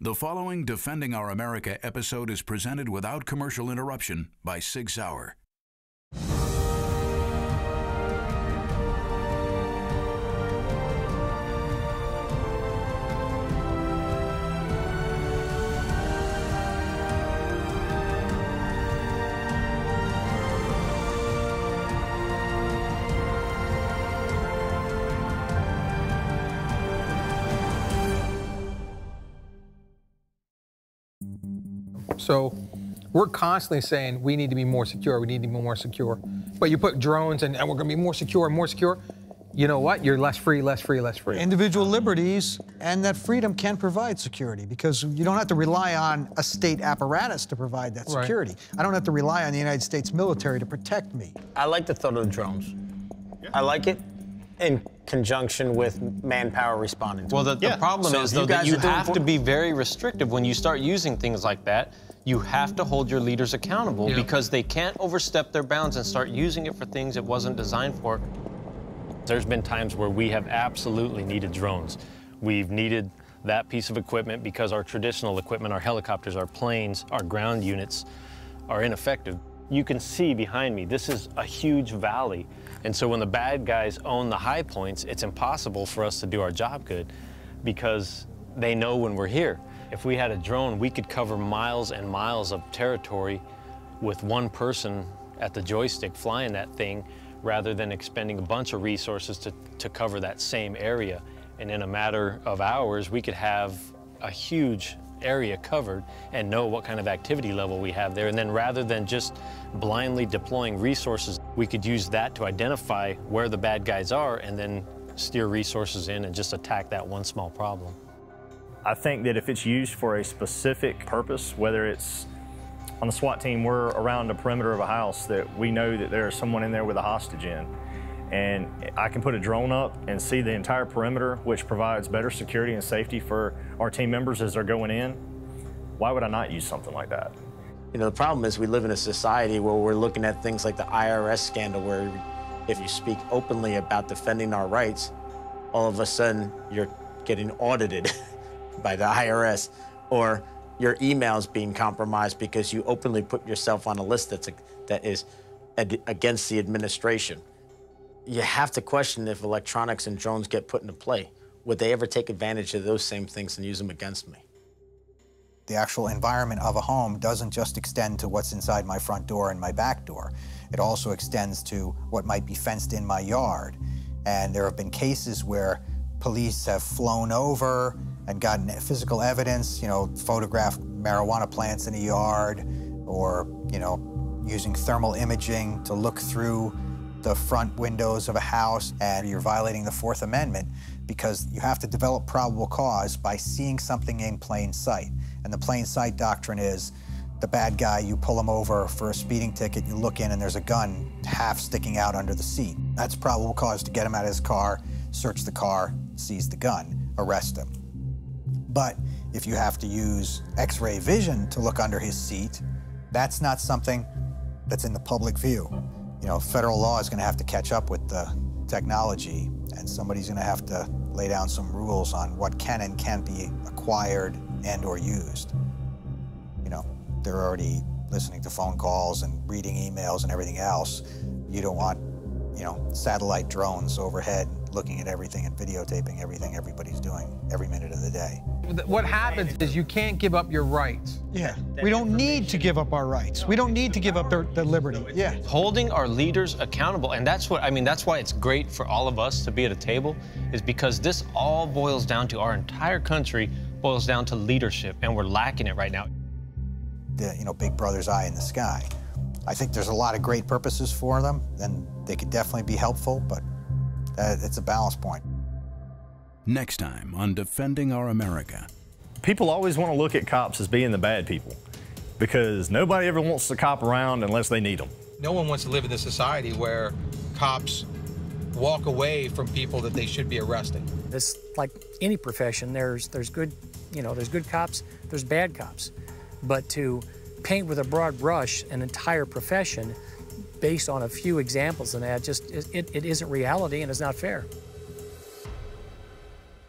The following Defending Our America episode is presented without commercial interruption by Sig Sauer. So we're constantly saying we need to be more secure, we need to be more secure. But you put drones and we're going to be more secure and more secure. You know what? You're less free, less free, less free. Individual liberties and that freedom can provide security because you don't have to rely on a state apparatus to provide that security. Right. I don't have to rely on the United States military to protect me. I like the thought of the drones. Yeah. I like it in conjunction with manpower responding to it. Well, the problem is, though, that you have to be very restrictive when you start using things like that. You have to hold your leaders accountable because they can't overstep their bounds and start using it for things it wasn't designed for. There's been times where we have absolutely needed drones. We've needed that piece of equipment because our traditional equipment, our helicopters, our planes, our ground units are ineffective. You can see behind me, this is a huge valley. And so when the bad guys own the high points, it's impossible for us to do our job good because they know when we're here. If we had a drone, we could cover miles and miles of territory with one person at the joystick flying that thing rather than expending a bunch of resources to cover that same area. And in a matter of hours, we could have a huge area covered and know what kind of activity level we have there. And then rather than just blindly deploying resources, we could use that to identify where the bad guys are and then steer resources in and just attack that one small problem. I think that if it's used for a specific purpose, whether it's on the SWAT team, we're around the perimeter of a house that we know that there's someone in there with a hostage in, and I can put a drone up and see the entire perimeter, which provides better security and safety for our team members as they're going in, why would I not use something like that? You know, the problem is we live in a society where we're looking at things like the IRS scandal, where if you speak openly about defending our rights, all of a sudden you're getting audited by the IRS, or your emails being compromised because you openly put yourself on a list that is against the administration. You have to question if electronics and drones get put into play. Would they ever take advantage of those same things and use them against me? The actual environment of a home doesn't just extend to what's inside my front door and my back door. It also extends to what might be fenced in my yard. And there have been cases where police have flown over and gotten physical evidence, photographed marijuana plants in a yard, or, using thermal imaging to look through the front windows of a house, and you're violating the Fourth Amendment because you have to develop probable cause by seeing something in plain sight. And the plain sight doctrine is the bad guy, you pull him over for a speeding ticket, you look in and there's a gun half sticking out under the seat. That's probable cause to get him out of his car, search the car, seize the gun, arrest him. But if you have to use X-ray vision to look under his seat, that's not something that's in the public view. Federal law is going to have to catch up with the technology, and somebody's going to have to lay down some rules on what can and can't be acquired and or used. They're already listening to phone calls and reading emails and everything else. You don't want, satellite drones overhead looking at everything and videotaping everything everybody's doing every minute of the day. What happens is you can't give up your rights. Yeah, we don't need to give up our rights. We don't need to give up the liberty. Yeah. Holding our leaders accountable, and that's why it's great for all of us to be at a table, is because this all boils down to, our entire country boils down to leadership, and we're lacking it right now. The, big brother's eye in the sky. I think there's a lot of great purposes for them, and they could definitely be helpful, but it's a balance point. Next time on Defending Our America. People always want to look at cops as being the bad people because nobody ever wants to cop around unless they need them. No one wants to live in this society where cops walk away from people that they should be arresting. It's like any profession. There's good, there's good cops, there's bad cops. But to paint with a broad brush an entire profession based on a few examples, and that it isn't reality and it's not fair.